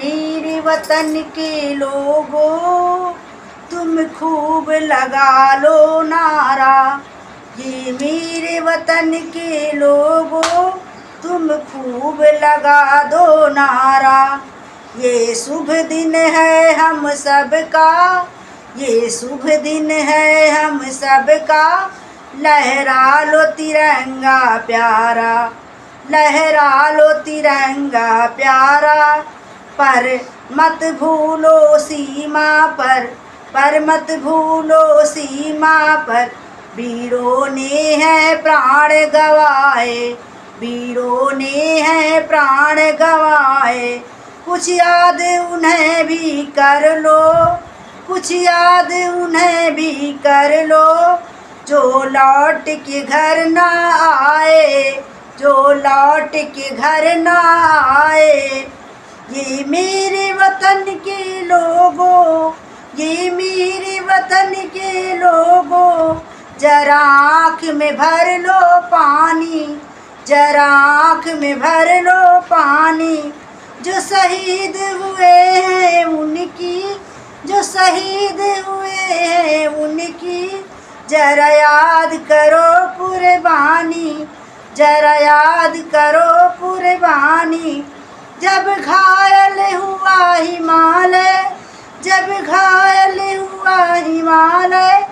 मेरे वतन के लोगों तुम खूब लगा लो नारा। ये मेरे वतन के लोगों तुम खूब लगा दो नारा। ये शुभ दिन है हम सबका, ये शुभ दिन है हम सबका। लहरा लो तिरंगा प्यारा, लहरा लो तिरंगा प्यारा। पर मत भूलो सीमा पर मत भूलो सीमा पर। वीरों ने है प्राण गवाए, वीरों ने है प्राण गवाए। कुछ याद उन्हें भी कर लो, कुछ याद उन्हें भी कर लो। जो लौट के घर ना आए, जो लौट के घर ना आए। ये मेरे वतन के लोगों, ये मेरे वतन के लोगों। जरा आँख में भर लो पानी, जरा आँख में भर लो पानी। जो शहीद हुए हैं उनकी, जो शहीद हुए हैं उनकी। जरा याद करो कुर्बानी, जरा याद करो कुर्बानी। जब घायल हुआ हिमालय, जब घायल हुआ हिमालय।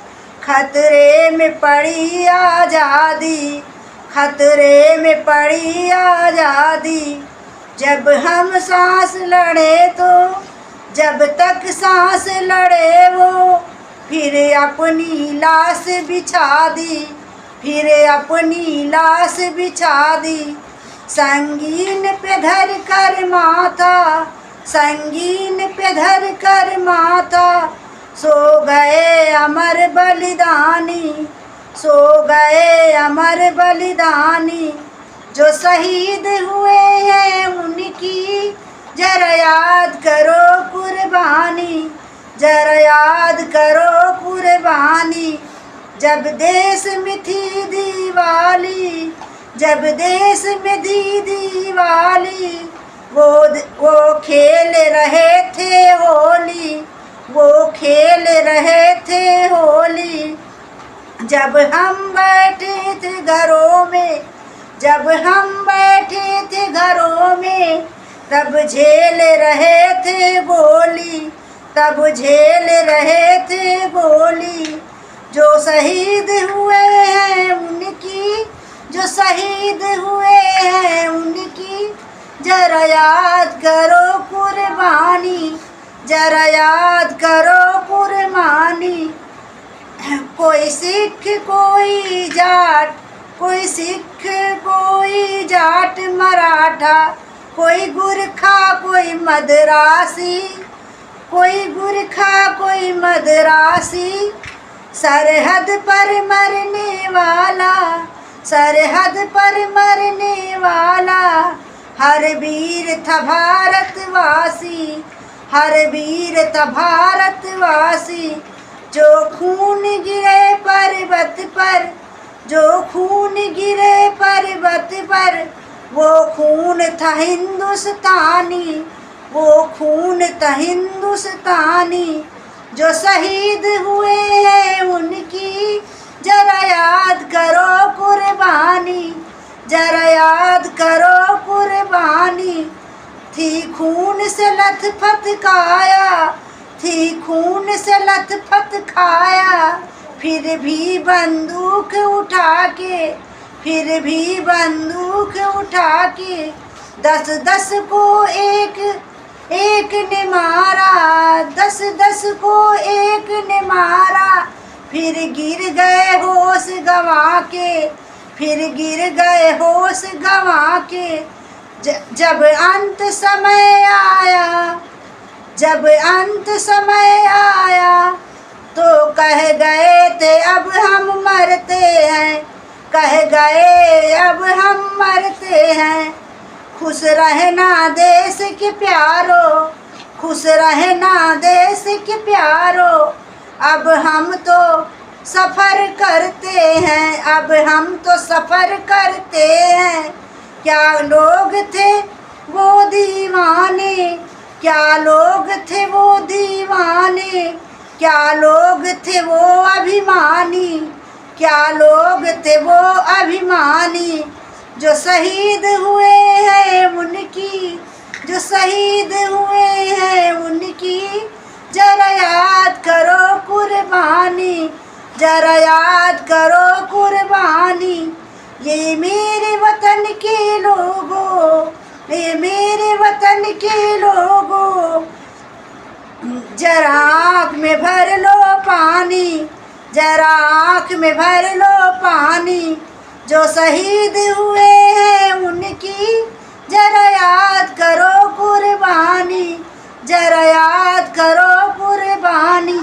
खतरे में पड़ी आज़ादी, खतरे में पड़ी आज़ादी। जब हम सांस लड़े तो, जब तक सांस लड़े वो। फिर अपनी लाश बिछा दी, फिर अपनी लाश बिछा दी। संगीन पे धर कर माथा, संगीन पे धर कर माथा। सो गए अमर बलिदानी, सो गए अमर बलिदानी। जो शहीद हुए हैं उनकी जरा याद करो कुर्बानी, जरा याद करो कुर्बानी। जब देश में थी दिवाली, जब देश में थी दिवाली। वो खेल रहे थे होली, वो खेल रहे थे होली। जब हम बैठे थे घरों में, जब हम बैठे थे घरों में। तब झेल रहे थे गोली, तब झेल रहे थे गोली। जो शहीद हुए हैं उनकी, जो शहीद हुए हैं उनकी। जरा याद करो कुर्बानी, जरा याद करो कुर्बानी। कोई सिख कोई जाट, कोई सिख कोई जाट मराठा। कोई गुरखा कोई मद्रासी, कोई गुरखा कोई मद्रासी। सरहद पर मरने वाला, सरहद पर मरने वाला। हर वीर था भारतवासी, हर वीर था भारतवासी। जो खून गिरे पर्वत पर, जो खून गिरे पर्वत पर। वो खून था हिंदुस्तानी, वो खून था हिंदुस्तानी। जो शहीद हुए हैं उनकी जरा याद करो कुर्बानी, जरा याद करो कुर्बानी। थी खून से लथपथ काया, थी खून से लथपथ खाया। फिर भी बंदूक उठा के, फिर भी बंदूक उठा के। 10-10 को एक एक ने मारा, 10-10 को एक ने मारा। फिर गिर गए होश गंवा के, फिर गिर गए होश गंवा के। जब अंत समय आया, जब अंत समय आया। तो कह गए थे अब हम मरते हैं, कह गए अब हम मरते हैं। खुश रहना देश के प्यारो, खुश रहना देश के प्यारो। अब हम तो सफ़र करते हैं, अब हम तो सफ़र करते हैं। क्या लोग थे वो दीवाने, क्या लोग थे वो दीवाने, क्या लोग थे वो अभिमानी, क्या लोग थे वो अभिमानी, जो शहीद हुए हैं उनकी, जो शहीद हुए हैं उनकी, जरा याद करो कुर्बानी, जरा याद करो कुर्बानी। ये मेरे वतन के लोगों, ये मेरे वतन के लोगों, जरा आँख में भर लो पानी, जरा आँख में भर लो पानी, जो शहीद हुए हैं उनकी, जरा याद करो कुर्बानी, जरा याद करो कुर्बानी।